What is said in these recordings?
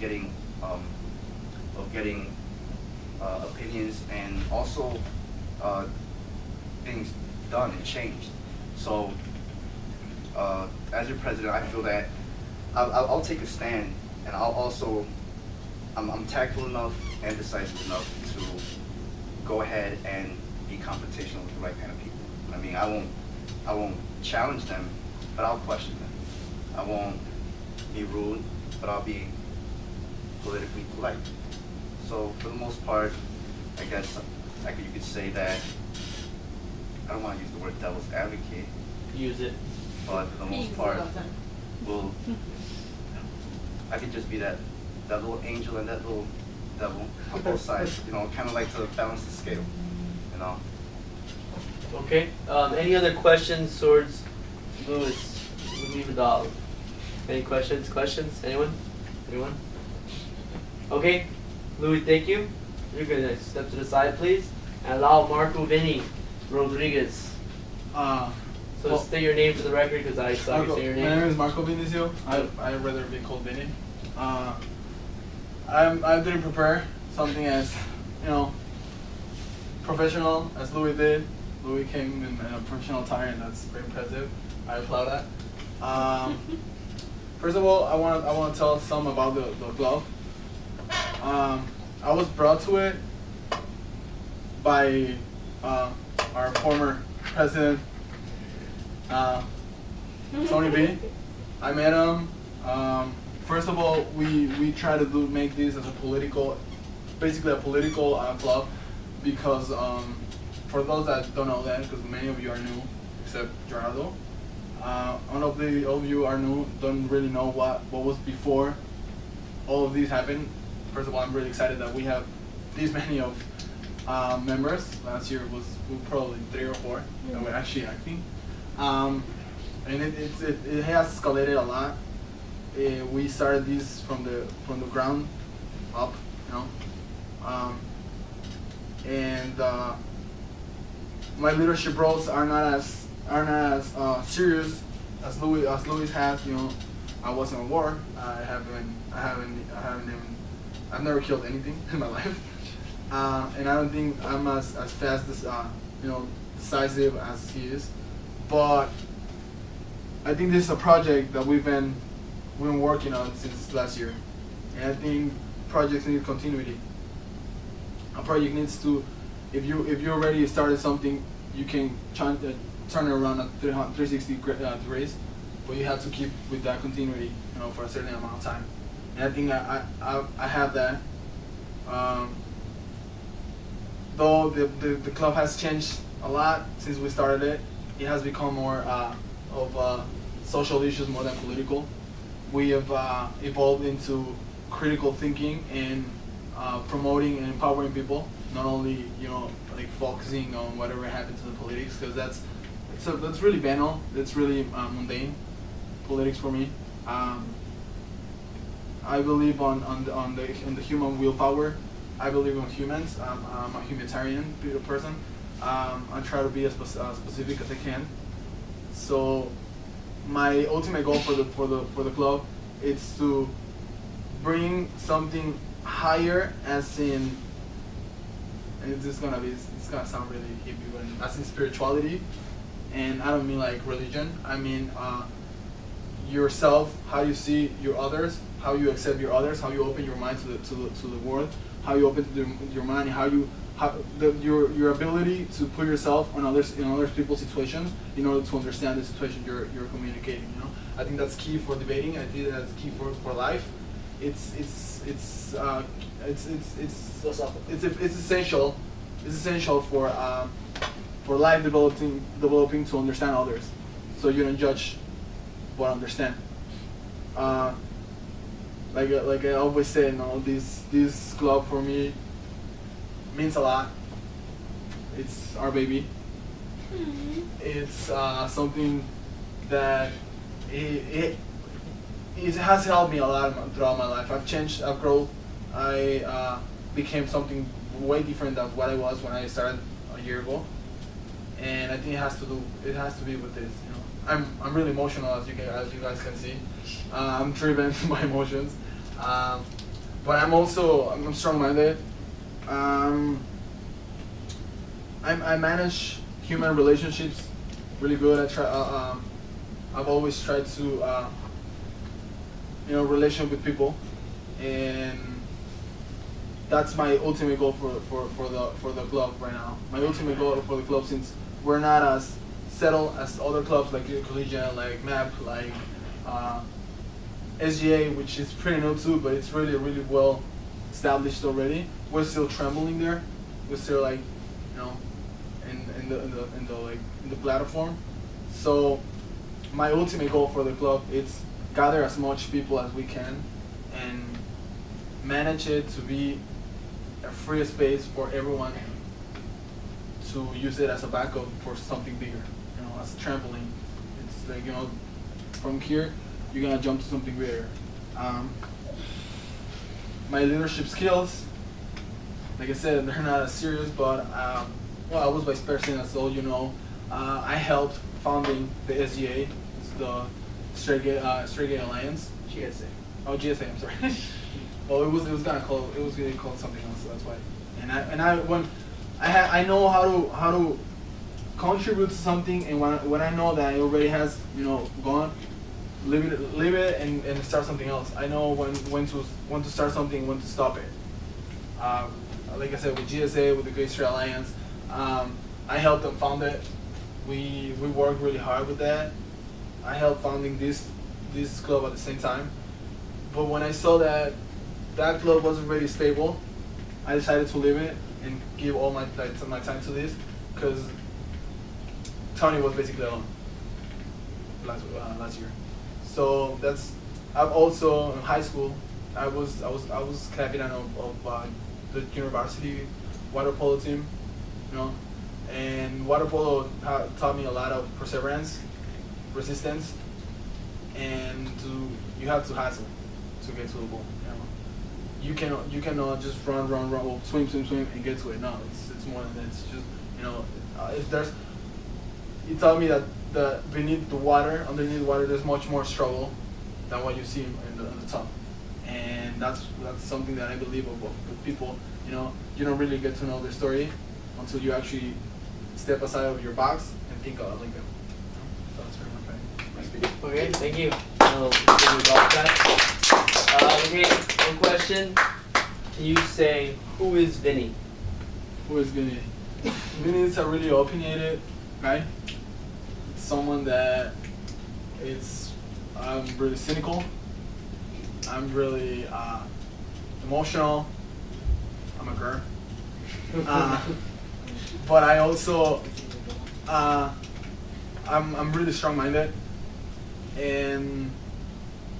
getting um, getting opinions and also things done and changed. So as your president, I feel that I'll take a stand, and I'll also I'm tactful enough and decisive enough to go ahead and be confrontational with the right kind of people. I mean, I won't challenge them, but I'll question them. I won't be rude, but I'll be politically polite. So for the most part, I guess you could say that I don't want to use the word devil's advocate, Use it. but for the most part, well, I could just be that little angel and that little devil on both sides. You know, kind of like to balance the scale. You know. Okay. Any other questions towards Louis Vidal? Any questions? Anyone? Okay. Louis, thank you. You're gonna step to the side, please, and allow Marco Vinny Rodriguez. So Well, state your name for the record, because I saw you say your My name. name is Marco Vinicio. I'd rather be called Vinny. I didn't prepare something as, professional as Louis did. Louis came in a professional attire, and that's very impressive. I applaud that. First of all, I want to tell some about the glove. I was brought to it by our former president, Tony B. I met him. First of all, we try to make this as basically a political club, because for those that don't know that, because many of you are new, except Gerardo, all of you are new, don't really know what was before all of these happened. First of all, I'm really excited that we have this many of members. Last year we probably 3 or 4 that were actually acting, and it has escalated a lot. We started this from the ground up, and my leadership roles are not as serious as Louis has. I wasn't at war. I've never killed anything in my life, and I don't think I'm as fast as decisive as he is. But I think this is a project that we've been working on since last year, and I think projects need continuity. A project needs to, if you already started something, you can turn it around at 360 degrees, but you have to keep with that continuity, for a certain amount of time. And I think I have that. Though the club has changed a lot since we started it, it has become more of social issues more than political. We have evolved into critical thinking and promoting and empowering people, not only like focusing on whatever happened to the politics, because that's really banal. That's really mundane politics for me. I believe on the human willpower. I believe in humans. I'm a humanitarian person. I try to be as specific as I can. So my ultimate goal for the club is to bring something higher, as in, and it's gonna sound really hippie, but as in spirituality. And I don't mean like religion. I mean yourself, how you see your others, how you accept your others, how you open your mind to the world, how you open your mind, your ability to put yourself in other people's situations in order to understand the situation you're communicating. I think that's key for debating. I think that's key for life. It's essential. It's essential for life developing to understand others, so you don't judge but understand. Like I always say, this club for me means a lot. It's our baby. It's something that it has helped me a lot throughout my life. I've changed, I've grown. I became something way different than what I was when I started a year ago, and I think it has to be with this. I'm really emotional, as you guys can see. I'm driven by emotions. but I'm strong-minded. I manage human relationships really good. I've always tried to relation with people, and that's my ultimate goal for the club right now. My ultimate goal for the club, since we're not as settled as other clubs like Collegiate, like MAP, like SGA, which is pretty new too, but it's really well established already. We're still trembling there. We're still like, in the platform. So my ultimate goal for the club is gather as much people as we can and manage it to be a free space for everyone to use it as a backup for something bigger, as a trampoline. It's like, from here, you're gonna jump to something bigger. My leadership skills, like I said, they're not as serious, but I was vice president, as all you know. I helped founding the SGA, it's the Straight Gay Alliance. GSA. Oh, GSA. I'm sorry. Well, it was gonna be called something else, so that's why. I know how to contribute to something, and when I know that it already has gone, leave it and start something else. I know when to start something, when to stop it. Like I said, with GSA, with the Gay Straight Alliance, I helped them found it. We worked really hard with that. I helped founding this club at the same time. But when I saw that club wasn't really stable, I decided to leave it and give all my time to this, because Tony was basically alone last year. So I've also in high school I was captain of the university water polo team, and water polo taught me a lot of perseverance, resistance, and you have to hustle to get to the goal. You cannot just run, or swim and get to it. No, it's more than that. It's just if there's, you tell me that underneath the water, there's much more struggle than what you see in the top, and that's something that I believe of with people. You don't really get to know their story until you actually step aside of your box and think like them. So that's pretty much my speech. Okay, thank you. Okay, one question. Can you say, who is Vinny? Who is Vinny? Vinny is a really opinionated guy. It's someone that I'm really cynical. I'm really emotional. I'm a girl. But I also, I'm really strong-minded, and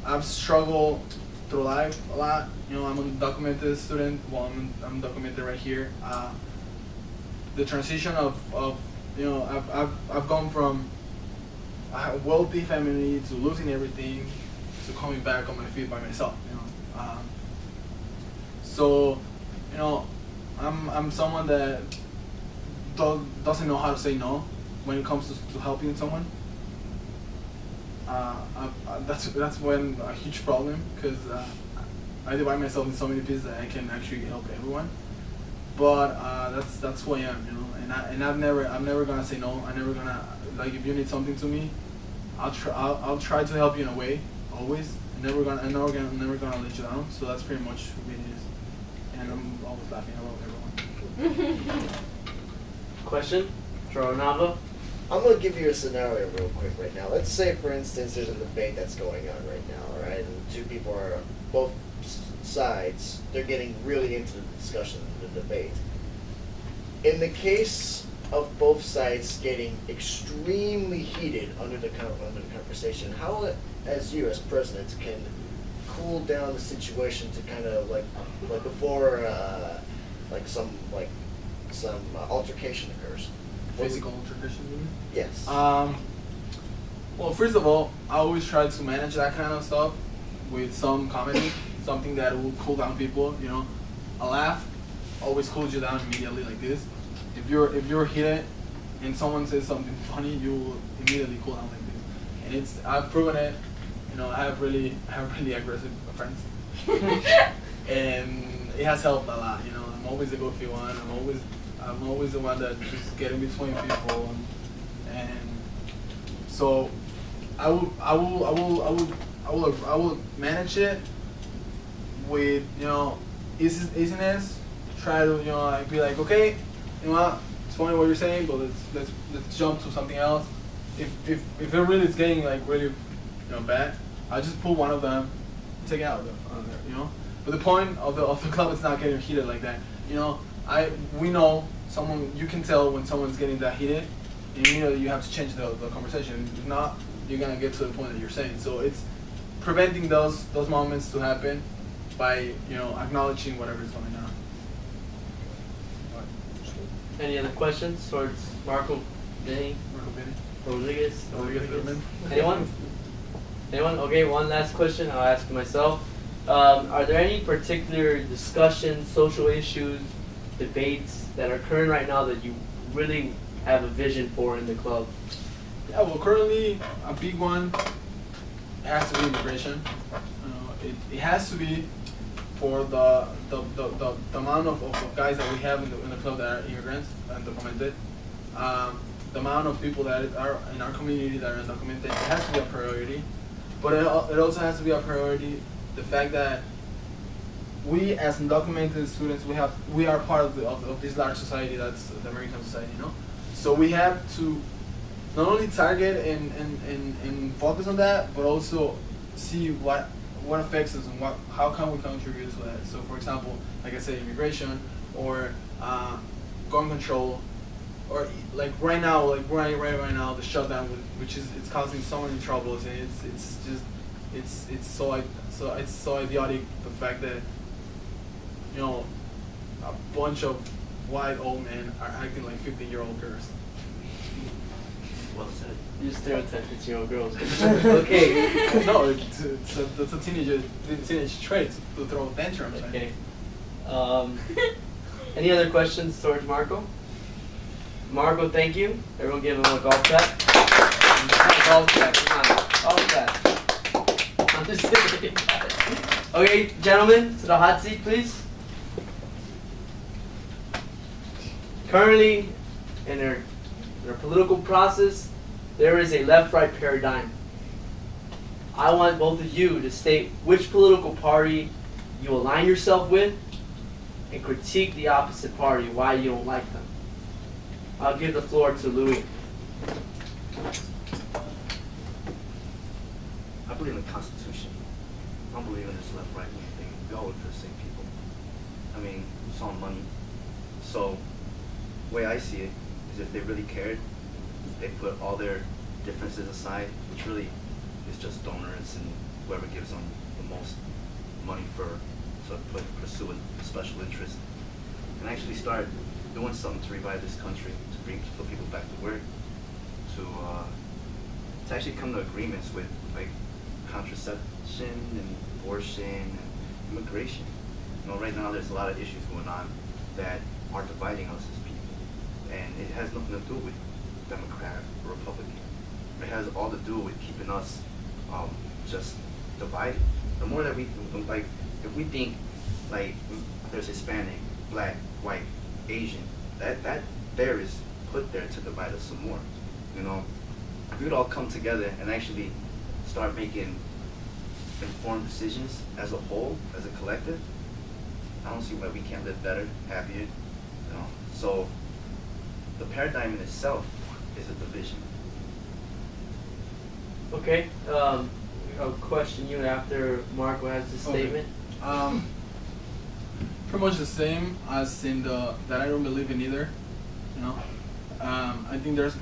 I've struggled through life a lot. I'm an undocumented student. Well, I'm documented right here. The transition of I've gone from a wealthy family to losing everything to coming back on my feet by myself. So I'm someone that doesn't know how to say no when it comes to helping someone. That's when a huge problem, because I divide myself in so many pieces that I can actually help everyone. But that's who I am, and I'm never gonna say no. I'm never gonna, like, if you need something to me, I'll try to help you in a way, always. I'm never gonna let you down. So that's pretty much who it is, and I'm always laughing. I love everyone. Question? Nava? I'm going to give you a scenario real quick right now. Let's say, for instance, there's a debate that's going on right now, all right? And two people are, both sides, they're getting really into the discussion, the debate. In the case of both sides getting extremely heated under the conversation, how, as you, as president, can cool down the situation to kind of, like before, some altercation occurs? Physical altercation, you mean? Yes. Well, first of all, I always try to manage that kind of stuff with some comedy, something that will cool down people. A laugh always cools you down immediately, like this. If you're heated and someone says something funny, you will immediately cool down like this. And I've proven it. I have really aggressive friends. and it has helped a lot. I'm always the goofy one. I'm always the one that just get in between people, and so I will manage it with easiness. Try to like be like, okay, you know what, it's funny what you're saying, but let's jump to something else. If it really is getting like really bad, I'll just pull one of them, take it out of there. But the point of the club is not getting heated like that. We know someone. You can tell when someone's getting that heated, and you have to change the conversation. If not, you're gonna get to the point that you're saying. So it's preventing those moments to happen by acknowledging whatever is going on. Any other questions towards Marco Vinny Rodriguez? Anyone? Anyone? Okay, one last question I'll ask myself. Are there any particular discussions, social issues, debates that are current right now that you really have a vision for in the club? Yeah, well, currently a big one has to be immigration. It has to be for the amount of guys that we have in the club that are immigrants and documented. The amount of people that are in our community that are undocumented, it has to be a priority. But it also has to be a priority the fact that we as undocumented students, we are part of this large society that's the American society, So we have to not only target and focus on that, but also see what affects us and how can we contribute to that. So for example, like I said, immigration or gun control, or like right now, the shutdown, which is it's causing so many troubles, and it's so idiotic, the fact that a bunch of white old men are acting like 15-year-old girls. Well said. You stereotype 15-year-old girls. Okay. No, it's a teenage trait to throw tantrums. Okay. Any other questions towards Marco? Marco, thank you. Everyone give him a golf clap. Golf clap, come on. Golf clap. I'm just kidding. Okay, gentlemen, to the hot seat, please. Currently, in our political process, there is a left-right paradigm. I want both of you to state which political party you align yourself with and critique the opposite party, why you don't like them. I'll give the floor to Louis. I believe in the Constitution. I don't believe in this left-right thing. We all work for the same people. I mean, it's all money. So, the way I see it is if they really cared, they put all their differences aside, which really is just donors and whoever gives them the most money to pursue a special interest, and actually start doing something to revive this country, to put people back to work, to actually come to agreements with like contraception and abortion and immigration. Right now there's a lot of issues going on that are dividing us as people, and it has nothing to do with Democrat or Republican. It has all to do with keeping us just divided. The more that we like, if we think like there's Hispanic, Black, White, Asian, that there is put there to divide us some more. If we would all come together and actually start making informed decisions as a whole, as a collective, I don't see why we can't live better, happier. So the paradigm in itself is a division. Okay. I'll question you after Marco has his statement. Pretty much the same as in that I don't believe in either. I think there's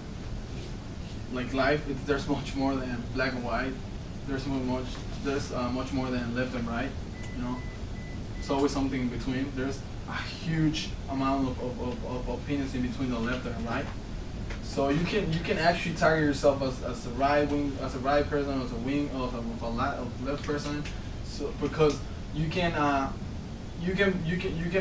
like life. There's much more than black and white. There's much more than left and right. It's always something in between. There's a huge amount of opinions in between the left and right. So you can actually target yourself as a right wing, as a right person, as a wing of a left person. So because you can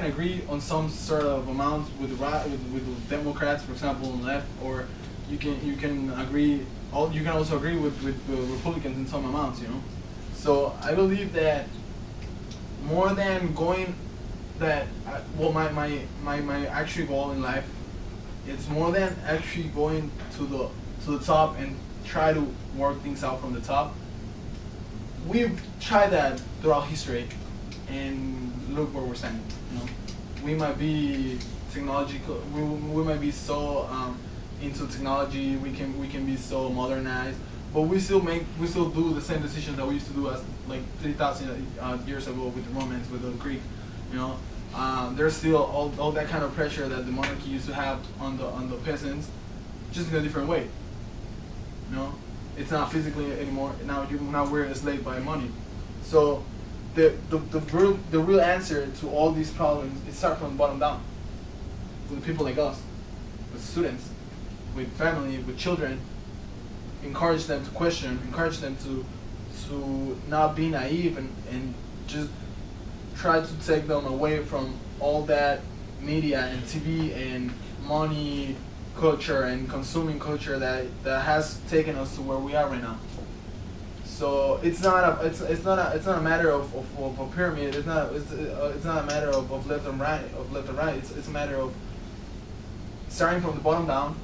agree on some sort of amount with the right with the Democrats, for example, on left, or you can agree. You can also agree with Republicans in some amounts. So I believe that more than going that my actual goal in life, it's more than actually going to the top and try to work things out from the top. We've tried that throughout history, and look where we're standing. You know, we might be technological. We might be so into technology. We can be so modernized, but we still do the same decisions that we used to do as like 3,000 years ago with the Romans, with the Greek. You know, there's still all that kind of pressure that the monarchy used to have on the peasants, just in a different way. You know, it's not physically anymore. Now we're enslaved by money. So the real answer to all these problems, it starts from the bottom down. With people like us, with students, with family, with children. Encourage them to question, encourage them to not be naive and just try to take them away from all that media and TV and money culture and consuming culture that has taken us to where we are right now. So it's not a matter of a pyramid. It's not a matter of left and right It's a matter of starting from the bottom down,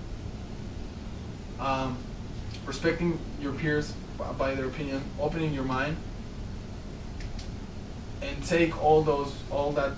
respecting your peers by their opinion, opening your mind, and take all that